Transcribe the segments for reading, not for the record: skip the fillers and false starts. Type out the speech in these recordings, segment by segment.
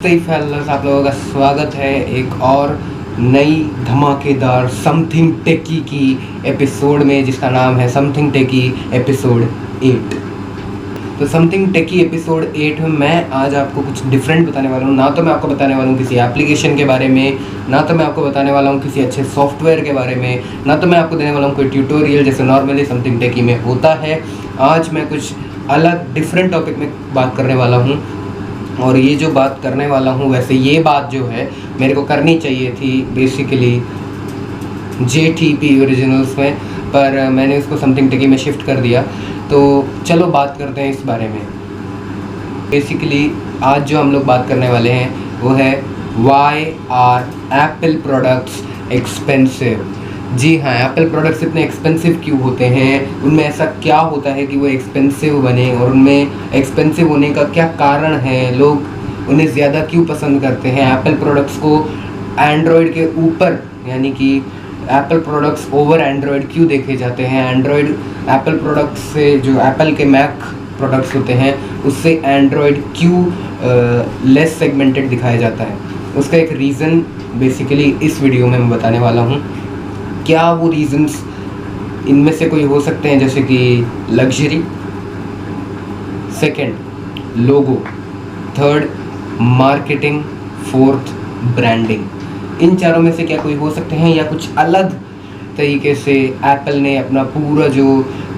सही फैलर्स, आप लोगों का स्वागत है एक और नई धमाकेदार समथिंग टेकी की एपिसोड में, जिसका नाम है समथिंग टेकी एपिसोड 8। तो समथिंग टेकी एपिसोड 8 में मैं आज आपको कुछ डिफरेंट बताने वाला हूँ। ना तो मैं आपको बताने वाला हूँ किसी एप्लीकेशन के बारे में, ना तो मैं आपको बताने वाला हूँ किसी अच्छे सॉफ्टवेयर के बारे में, ना तो मैं आपको देने वाला हूँ कोई ट्यूटोरियल जैसे नॉर्मली समथिंग टेकी में होता है। आज मैं कुछ अलग डिफरेंट टॉपिक में बात करने वाला हूँ, और ये जो बात करने वाला हूँ, वैसे ये बात जो है मेरे को करनी चाहिए थी बेसिकली JTP ओरिजिनल्स में, पर मैंने उसको समथिंग टेकी में शिफ्ट कर दिया। तो चलो बात करते हैं इस बारे में। बेसिकली आज जो हम लोग बात करने वाले हैं वो है why are Apple products expensive. जी हाँ, एप्पल प्रोडक्ट्स इतने एक्सपेंसिव क्यों होते हैं, उनमें ऐसा क्या होता है कि वो एक्सपेंसिव बने, और उनमें एक्सपेंसिव होने का क्या कारण है, लोग उन्हें ज़्यादा क्यों पसंद करते हैं। एप्पल प्रोडक्ट्स को एंड्रॉयड के ऊपर, यानी कि एप्पल प्रोडक्ट्स ओवर एंड्रॉयड क्यों देखे जाते हैं। एंड्रॉयड एप्पल प्रोडक्ट्स से, जो एप्पल के मैक प्रोडक्ट्स होते हैं उससे एंड्रॉयड क्यों लेस सेगमेंटेड दिखाया जाता है, उसका एक रीज़न बेसिकली इस वीडियो में मैं बताने वाला हूँ। क्या वो रीजंस इनमें से कोई हो सकते हैं, जैसे कि लग्जरी, सेकंड लोगो, थर्ड मार्केटिंग, फोर्थ ब्रांडिंग। इन चारों में से क्या कोई हो सकते हैं, या कुछ अलग तरीके से एप्पल ने अपना पूरा जो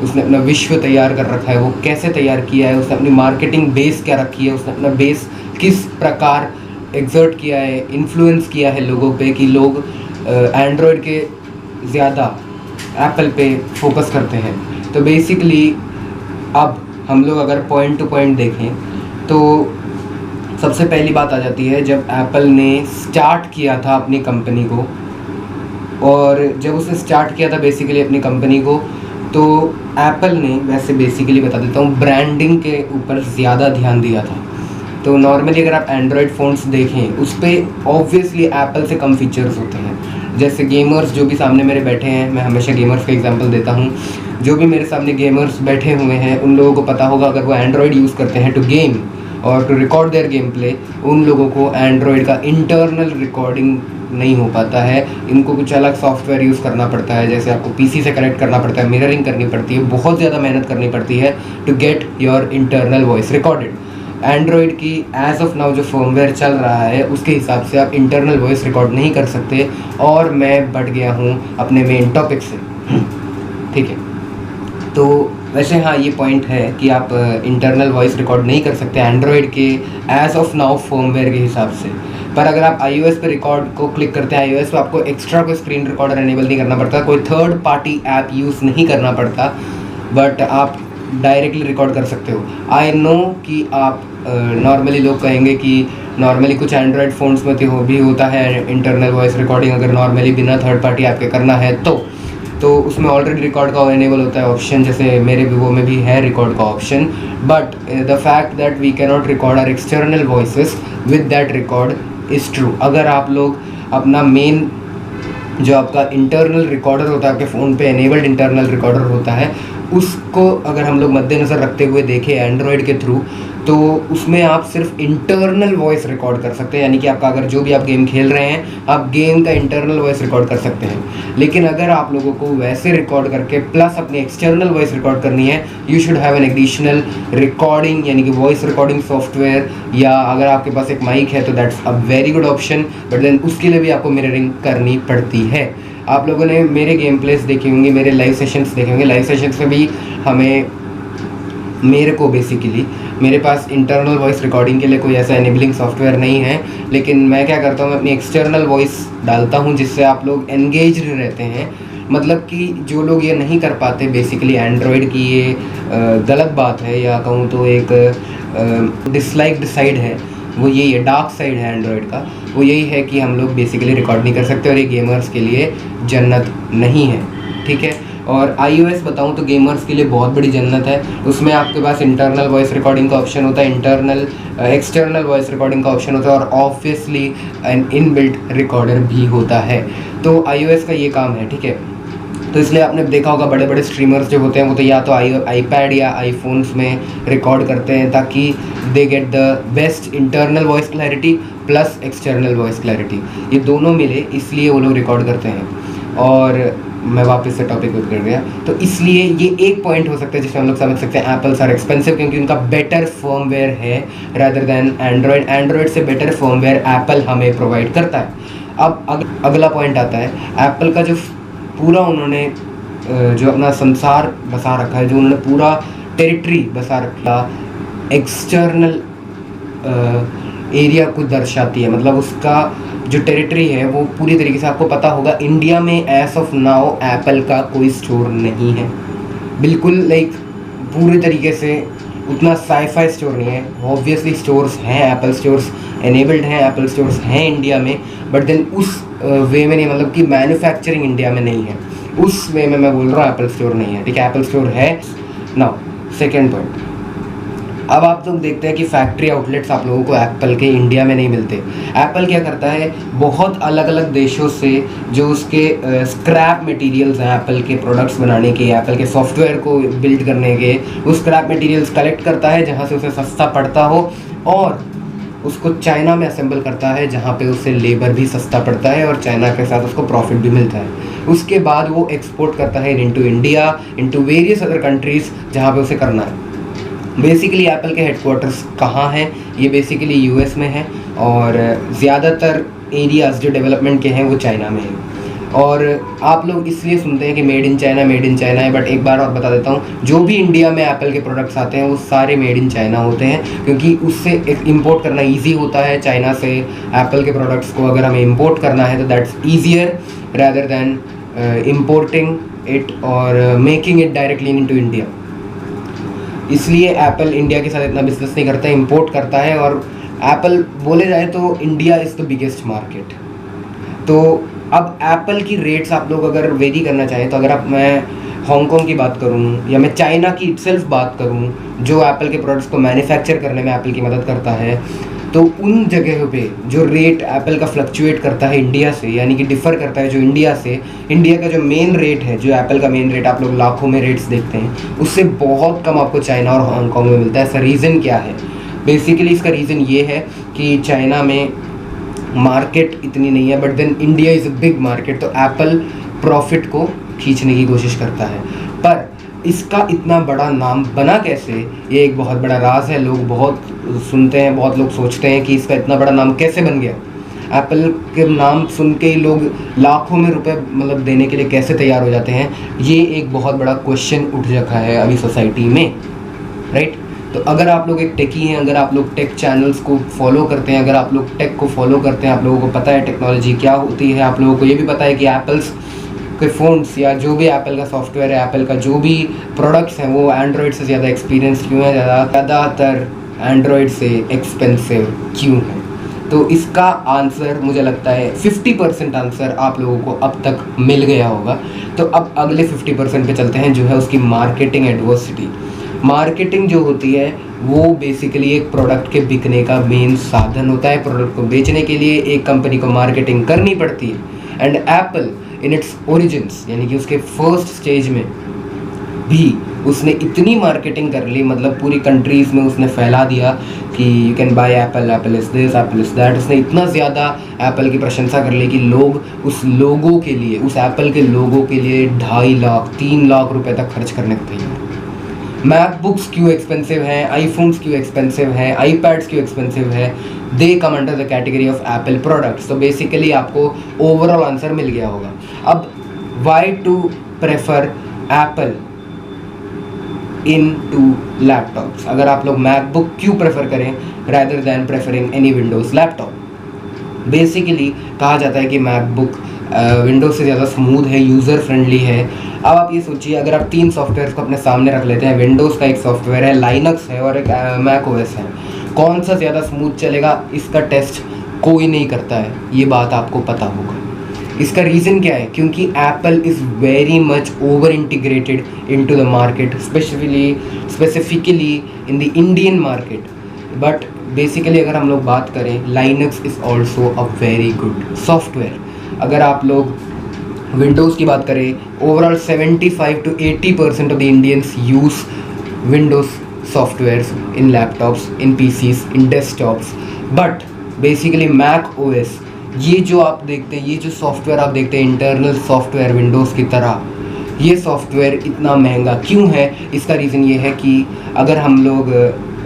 उसने अपना विश्व तैयार कर रखा है वो कैसे तैयार किया है, उसने अपनी मार्केटिंग बेस क्या रखी है, उसने अपना बेस किस प्रकार एग्जर्ट किया है, इन्फ्लुएंस किया है लोगों पे कि लोग एंड्रॉयड के ज़्यादा एप्पल पे फोकस करते हैं। तो बेसिकली अब हम लोग अगर पॉइंट टू पॉइंट देखें तो सबसे पहली बात आ जाती है जब एप्पल ने स्टार्ट किया था अपनी कंपनी को, और जब उसने स्टार्ट किया था बेसिकली अपनी कंपनी को, तो एप्पल ने, वैसे बेसिकली बता देता हूँ, ब्रांडिंग के ऊपर ज़्यादा ध्यान दिया था। तो नॉर्मली अगर आप एंड्रॉयड फ़ोन्स देखें उस पर ऑब्वियसली एप्पल से कम फीचर्स होते हैं। जैसे गेमर्स जो भी सामने मेरे बैठे हैं, मैं हमेशा गेमर्स का एग्जांपल देता हूँ, जो भी मेरे सामने गेमर्स बैठे हुए हैं उन लोगों को पता होगा अगर वो एंड्रॉयड यूज़ करते हैं टू गेम और to record their game play, उन लोगों को एंड्रॉयड का इंटरनल रिकॉर्डिंग नहीं हो पाता है। इनको कुछ अलग सॉफ्टवेयर यूज़ करना पड़ता है, जैसे आपको PC से कनेक्ट करना पड़ता है, मिररिंग करनी पड़ती है, बहुत ज़्यादा मेहनत करनी पड़ती है to get your internal voice recorded. Android की एज ऑफ नाउ जो फर्मवेयर चल रहा है उसके हिसाब से आप इंटरनल वॉइस रिकॉर्ड नहीं कर सकते, और मैं बढ़ गया हूँ अपने मेन टॉपिक से। ठीक है, तो वैसे हाँ ये पॉइंट है कि आप इंटरनल वॉइस रिकॉर्ड नहीं कर सकते एंड्रॉयड के एज ऑफ नाउ फर्मवेयर के हिसाब से। पर अगर आप iOS पे रिकॉर्ड को क्लिक करते हैं, iOS पे आपको एक्स्ट्रा कोई स्क्रीन रिकॉर्डर एनेबल नहीं करना पड़ता, कोई थर्ड पार्टी ऐप यूज़ नहीं करना पड़ता, बट आप डायरेक्टली रिकॉर्ड कर सकते हो। आई नो कि आप नॉर्मली लोग कहेंगे कि नॉर्मली कुछ एंड्रॉयड फ़ोन्स में तो भी होता है इंटरनल वॉइस रिकॉर्डिंग, अगर नॉर्मली बिना थर्ड पार्टी ऐप के करना है तो उसमें ऑलरेडी रिकॉर्ड का एनेबल होता है ऑप्शन, जैसे मेरे वीवो में भी है रिकॉर्ड का option. But the fact that we can not record our external voices with that record is true. अगर आप लोग अपना मेन जो आपका इंटरनल रिकॉर्डर होता है, आपके फ़ोन पे एनेबल्ड इंटरनल रिकॉर्डर होता है, उसको अगर हम लोग मद्देनज़र रखते हुए देखें एंड्रॉयड के थ्रू, तो उसमें आप सिर्फ इंटरनल वॉइस रिकॉर्ड कर सकते हैं, यानी कि आपका अगर जो भी आप गेम खेल रहे हैं आप गेम का इंटरनल वॉइस रिकॉर्ड कर सकते हैं। लेकिन अगर आप लोगों को वैसे रिकॉर्ड करके प्लस अपनी एक्सटर्नल वॉइस रिकॉर्ड करनी है, you should have an additional recording, यानी कि वॉइस रिकॉर्डिंग सॉफ्टवेयर, या अगर आपके पास एक माइक है तो that's a very good option, but then उसके लिए भी आपको मिररिंग करनी पड़ती है। आप लोगों ने मेरे गेम प्लेस देखे होंगे, मेरे लाइव सेशंस देखे होंगे, लाइव सेशंस में भी मेरे को बेसिकली मेरे पास इंटरनल वॉइस रिकॉर्डिंग के लिए कोई ऐसा एनेबलिंग सॉफ्टवेयर नहीं है, लेकिन मैं क्या करता हूँ, मैं अपनी एक्सटर्नल वॉइस डालता हूँ जिससे आप लोग एंगेज्ड रहते हैं। मतलब कि जो लोग ये नहीं कर पाते, बेसिकली एंड्रॉयड की ये गलत बात है, या कहूँ तो एक डिसलाइक्ड साइड है, वो यही है, डार्क साइड है एंड्रॉयड का, वो यही है कि हम लोग बेसिकली रिकॉर्ड नहीं कर सकते, और ये गेमर्स के लिए जन्नत नहीं है। ठीक है, और iOS बताऊं तो गेमर्स के लिए बहुत बड़ी जन्नत है। उसमें आपके पास इंटरनल वॉइस रिकॉर्डिंग का ऑप्शन होता है, एक्सटर्नल वॉइस रिकॉर्डिंग का ऑप्शन होता है, और ऑब्वियसली एन इनबिल्ट रिकॉर्डर भी होता है। तो iOS का ये काम है। ठीक है, तो इसलिए आपने देखा होगा बड़े बड़े स्ट्रीमर्स जो होते हैं वो तो या तो आईपैड या आईफोन्स में रिकॉर्ड करते हैं ताकि they get the best internal voice clarity plus external voice clarity, ये दोनों मिले इसलिए वो लोग रिकॉर्ड करते हैं। और मैं वापस से टॉपिक पर कर गया, तो इसलिए ये एक पॉइंट हो सकता है जिसमें हम लोग समझ सकते हैं एप्पल्स आर एक्सपेंसिव क्योंकि उनका बेटर फर्मवेयर है रादर दैन एंड्रॉयड से बेटर फर्मवेयर एप्पल हमें प्रोवाइड करता है। अब अगला पॉइंट आता है, एप्पल का जो पूरा उन्होंने जो अपना संसार बसा रखा है, जो उन्होंने पूरा टेरिटरी बसा रखा एक्सटर्नल एरिया को दर्शाती है, मतलब उसका जो टेरिटरी है वो पूरी तरीके से आपको पता होगा इंडिया में एज ऑफ नाउ एप्पल का कोई स्टोर नहीं है, बिल्कुल लाइक पूरे तरीके से उतना साईफाई स्टोर नहीं है। ऑब्वियसली स्टोर्स हैं, एप्पल स्टोर्स एनेबल्ड हैं, एप्पल स्टोर्स हैं इंडिया में, बट देन उस वे में नहीं, मतलब कि मैन्युफैक्चरिंग इंडिया में नहीं है, उस वे में मैं बोल रहा हूँ एप्पल स्टोर नहीं है, ठीक है, एप्पल स्टोर है। नाउ सेकेंड पॉइंट, अब आप लोग देखते हैं कि फैक्ट्री आउटलेट्स आप लोगों को एप्पल के इंडिया में नहीं मिलते। एप्पल क्या करता है, बहुत अलग अलग देशों से जो उसके स्क्रैप मटेरियल्स हैं एप्पल के प्रोडक्ट्स बनाने के, एप्पल के सॉफ्टवेयर को बिल्ड करने के, वो स्क्रैप मटेरियल्स कलेक्ट करता है जहाँ से उसे सस्ता पड़ता हो और उसको चाइना में असेंबल करता है जहाँ पे उसे लेबर भी सस्ता पड़ता है और चाइना के साथ उसको प्रॉफिट भी मिलता है। उसके बाद वो एक्सपोर्ट करता है into India, into various other countries जहाँ पे उसे करना है। बेसिकली एप्पल के हेडक्वार्टर्स कहाँ हैं, ये बेसिकली यूएस में है और ज़्यादातर एरियाज़ जो डेवलपमेंट के हैं वो चाइना में हैं। और आप लोग इसलिए सुनते हैं कि मेड इन चाइना है, बट एक बार और बता देता हूँ, जो भी इंडिया में एप्पल के प्रोडक्ट्स आते हैं वो सारे मेड इन चाइना होते हैं क्योंकि उससे इंपोर्ट करना ईजी होता है। चाइना से एप्पल के प्रोडक्ट्स को अगर हमें इंपोर्ट करना है तो that's easier rather than importing it और making it directly into India. इसलिए एप्पल इंडिया के साथ इतना बिजनेस नहीं करता है, इंपोर्ट करता है। और एप्पल बोले जाए तो India is the biggest market. तो अब एप्पल की रेट्स आप लोग अगर वेरी करना चाहें तो अगर मैं हांगकांग की बात करूं या मैं चाइना की इटसेल्फ बात करूं जो एप्पल के प्रोडक्ट्स को मैन्युफैक्चर करने में एप्पल की मदद करता है, तो उन जगहों पे जो रेट एप्पल का फ्लक्चुएट करता है इंडिया से, यानी कि डिफ़र करता है जो इंडिया से, इंडिया का जो मेन रेट है, जो एप्पल का मेन रेट आप लोग लाखों में रेट्स देखते हैं, उससे बहुत कम आपको चाइना और हांगकांग में मिलता है। इसका रीज़न क्या है? बेसिकली इसका रीज़न ये है कि चाइना में मार्केट इतनी नहीं है, but then India is a big market, तो एप्पल प्रॉफिट को खींचने की कोशिश करता है। पर इसका इतना बड़ा नाम बना कैसे, ये एक बहुत बड़ा राज है। लोग बहुत सुनते हैं, बहुत लोग सोचते हैं कि इसका इतना बड़ा नाम कैसे बन गया। एप्पल के नाम सुन के ही लोग लाखों में रुपए मतलब देने के लिए कैसे तैयार हो जाते हैं, ये एक बहुत बड़ा क्वेश्चन उठ रखा है अभी सोसाइटी में, राइट। तो अगर आप लोग एक टेकी हैं, अगर आप लोग टेक चैनल्स को फॉलो करते हैं, अगर आप लोग टेक को फॉलो करते हैं, आप लोगों को पता है टेक्नोलॉजी क्या होती है, आप लोगों को ये भी पता है कि एप्पल्स के फ़ोन्स या जो भी एप्पल का सॉफ्टवेयर है, एप्पल का जो भी प्रोडक्ट्स हैं वो एंड्रॉयड से ज़्यादा एक्सपीरियंस क्यों है, ज़्यादातर एंड्रॉयड से एक्सपेंसिव क्यों है। तो इसका आंसर मुझे लगता है 50% आंसर आप लोगों को अब तक मिल गया होगा। तो अब अगले 50% पे चलते हैं, जो है उसकी मार्केटिंग एडवर्सिटी। मार्केटिंग जो होती है वो बेसिकली एक प्रोडक्ट के बिकने का मेन साधन होता है। प्रोडक्ट को बेचने के लिए एक कंपनी को मार्केटिंग करनी पड़ती है। And apple in its origins, यानी कि उसके फर्स्ट स्टेज में भी उसने इतनी मार्केटिंग कर ली, मतलब पूरी कंट्रीज़ में उसने फैला दिया कि you can buy Apple, Apple is this, Apple is that. उसने इतना ज़्यादा एप्पल की प्रशंसा कर ली कि लोग उस लोगों के लिए, उस एप्पल के लोगों के लिए 2.5 लाख 3 लाख रुपए तक खर्च करने को तैयार। मैकबुक्स क्यों एक्सपेंसिव हैं, आईफोन्स क्यों एक्सपेंसिव हैं, आईपैड्स क्यों एक्सपेंसिव है, they come under the category of Apple products. तो बेसिकली आपको ओवरऑल आंसर मिल गया होगा। अब why to prefer Apple in to laptops, अगर आप लोग मैकबुक क्यों प्रेफर करें rather than preferring any Windows laptop. Basically कहा जाता है कि मैकबुक विंडोज़ से ज़्यादा स्मूथ है, यूज़र फ्रेंडली है। अब आप ये सोचिए, अगर आप 3 सॉफ्टवेयर को अपने सामने रख लेते हैं, विंडोज़ का एक सॉफ्टवेयर है, लाइनक्स है और एक मैक ओएस है, कौन सा ज़्यादा स्मूथ चलेगा, इसका टेस्ट कोई नहीं करता है, ये बात आपको पता होगा। इसका रीज़न क्या है? क्योंकि Apple is very much over integrated into the market, specifically in the Indian market. But basically अगर हम लोग बात करें, Linux is also a very good software. अगर आप लोग विंडोज़ की बात करें, overall 75 to 80% of the Indians use Windows softwares in laptops, in PCs, in desktops. But basically Mac OS, ये जो आप देखते हैं, ये जो सॉफ्टवेयर आप देखते हैं इंटरनल सॉफ्टवेयर विंडोज़ की तरह, ये सॉफ्टवेयर इतना महंगा क्यों है? इसका रीज़न ये है कि अगर हम लोग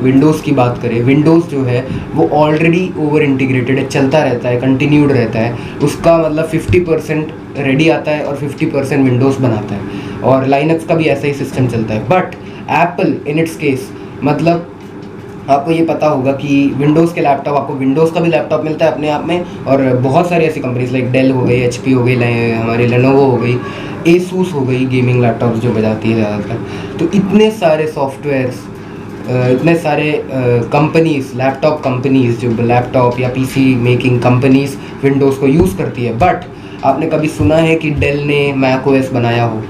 विंडोज़ की बात करें, विंडोज़ जो है वो ऑलरेडी ओवर इंटीग्रेटेड है, चलता रहता है, कंटिन्यूड रहता है। उसका मतलब 50% रेडी आता है और 50% विंडोज़ बनाता है, और लाइनक्स का भी ऐसा ही सिस्टम चलता है। But apple in its case, मतलब आपको ये पता होगा कि विंडोज़ के लैपटॉप, आपको विंडोज़ का भी लैपटॉप मिलता है अपने आप में, और बहुत सारी ऐसी कंपनीज लाइक डेल हो गई, एचपी हो गई, हमारी लेनोवो हो गई, एसूस हो गई, गेमिंग लैपटॉप्स जो बजाती है ज़्यादातर। तो इतने सारे सॉफ्टवेयर्स, इतने सारे कंपनीज़, लैपटॉप कंपनीज़ जो लैपटॉप या पीसी मेकिंग कंपनीज़ विंडोज़ को यूज़ करती है। बट आपने कभी सुना है कि डेल ने मैक ओएस बनाया हो?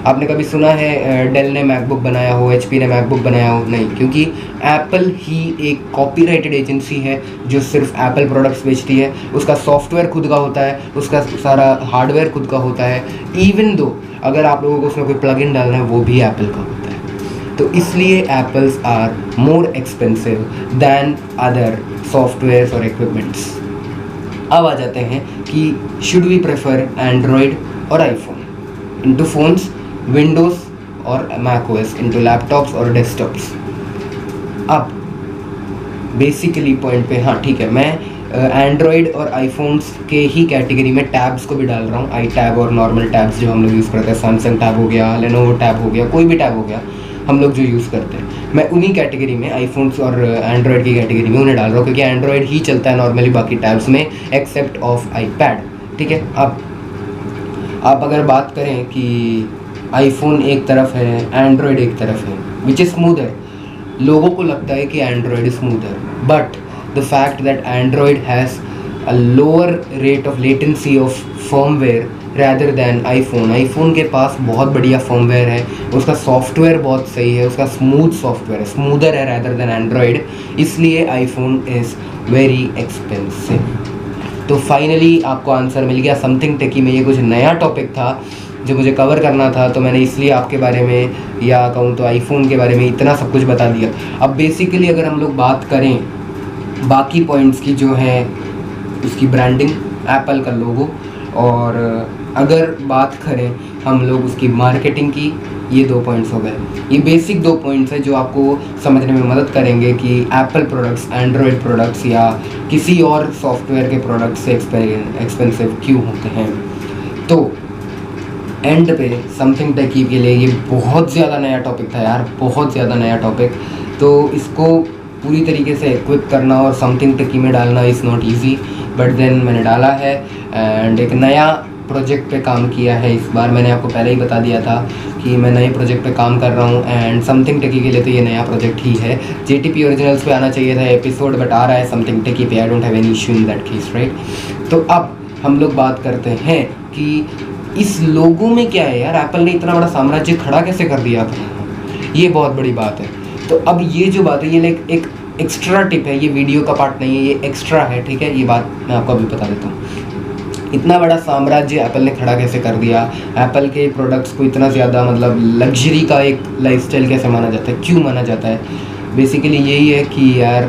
आपने कभी सुना है डेल ने मैकबुक बनाया हो, एचपी ने मैकबुक बनाया हो? नहीं, क्योंकि एप्पल ही एक कॉपीराइटेड एजेंसी है जो सिर्फ एप्पल प्रोडक्ट्स बेचती है। उसका सॉफ्टवेयर खुद का होता है, उसका सारा हार्डवेयर खुद का होता है। इवन दो अगर आप लोगों को उसमें कोई प्लगइन डालना है, वो भी एप्पल का होता है। तो इसलिए Apples are more expensive than other softwares और इक्विपमेंट्स। अब आ जाते हैं कि शुड वी प्रेफर एंड्रॉयड और आईफोन इनटू फोन्स, विंडोज़ और मैक ओएस इनटू लैपटॉप्स और डेस्कटॉप्स। अब बेसिकली पॉइंट पे, हाँ ठीक है, मैं एंड्रॉयड और आईफोन्स के ही कैटेगरी में टैब्स को भी डाल रहा हूँ। आई टैब और नॉर्मल टैब्स जो हम लोग यूज़ करते हैं, सैमसंग टैब हो गया, लेनोवो टैब हो गया, कोई भी टैब हो गया हम लोग जो यूज़ करते हैं, मैं उन्हीं कैटेगरी में, आईफोन्स और एंड्रॉयड की कैटेगरी में उन्हें डाल रहा हूँ, क्योंकि एंड्रॉयड ही चलता है नॉर्मली बाकी टैब्स में एक्सेप्ट ऑफ आईपैड। ठीक है। अब आप अगर बात करें कि आईफोन एक तरफ है, एंड्रॉयड एक तरफ है, विच इज़ स्मूदर? लोगों को लगता है कि Android is smoother, but the fact that Android has a lower rate of latency of firmware rather than iPhone. IPhone के पास बहुत बढ़िया फर्मवेयर है, उसका सॉफ्टवेयर बहुत सही है, उसका स्मूथ सॉफ्टवेयर है, स्मूदर है रैदर दैन एंड्रॉयड, इसलिए आईफोन इज़ वेरी एक्सपेंसिव। तो फाइनली आपको आंसर मिल गया समथिंग टेकी में। ये कुछ नया टॉपिक था जो मुझे कवर करना था, तो मैंने इसलिए आपके बारे में, या कहूँ तो आईफोन के बारे में इतना सब कुछ बता दिया। अब बेसिकली अगर हम लोग बात करें बाकी पॉइंट्स की, जो है उसकी ब्रांडिंग, एप्पल का लोगो, और अगर बात करें हम लोग उसकी मार्केटिंग की, ये 2 पॉइंट्स हो गए। ये बेसिक 2 पॉइंट्स हैं जो आपको समझने में मदद करेंगे कि एप्पल प्रोडक्ट्स, एंड्रॉयड प्रोडक्ट्स या किसी और सॉफ्टवेयर के प्रोडक्ट्स से एक्सपेंसिव क्यों होते हैं। तो एंड पे समथिंग टेकी के लिए ये बहुत ज़्यादा नया टॉपिक था यार, बहुत ज़्यादा नया टॉपिक, तो इसको पूरी तरीके से इक्विप करना और समथिंग टेकी में डालना is not easy, but then मैंने डाला है एंड एक नया प्रोजेक्ट पे काम किया है इस बार। मैंने आपको पहले ही बता दिया था कि मैं नए प्रोजेक्ट पे काम कर रहा हूँ, एंड समथिंग टेकी के लिए तो ये नया प्रोजेक्ट ही है। जेटीपी ओरिजिनल्स पे आना चाहिए था एपिसोड, बट आ रहा है समथिंग टेकी पे। I don't have any issue in that case, right. तो अब हम लोग बात करते हैं कि इस लोगो में क्या है यार, एप्पल ने इतना बड़ा साम्राज्य खड़ा कैसे कर दिया था, ये बहुत बड़ी बात है। तो अब ये जो बात है, ये लाइक एक एक्स्ट्रा टिप है, ये वीडियो का पार्ट नहीं है, ये एक्स्ट्रा है, ठीक है। ये बात मैं आपको अभी बता देता हूँ। इतना बड़ा साम्राज्य एप्पल ने खड़ा कैसे कर दिया, एप्पल के प्रोडक्ट्स को इतना ज़्यादा मतलब लग्जरी का एक लाइफस्टाइल कैसे माना जाता है, क्यों माना जाता है? बेसिकली यही है कि यार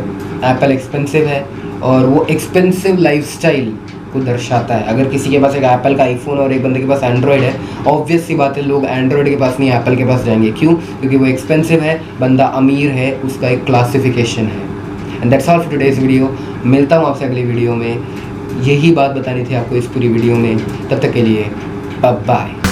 एप्पल एक्सपेंसिव है, और वो एक्सपेंसिव लाइफस्टाइल को दर्शाता है। अगर किसी के पास एक एप्पल का आईफोन और एक बंदे के पास एंड्रॉयड है, ऑब्वियस सी बात है लोग एंड्रॉयड के पास नहीं एप्पल के पास जाएंगे। क्यों? क्योंकि वो एक्सपेंसिव है, बंदा अमीर है, उसका एक क्लासिफिकेशन है। And that's all for today's video. मिलता हूँ आपसे अगली वीडियो में। यही बात बतानी थी आपको इस पूरी वीडियो में। तब तक के लिए बाय बाय।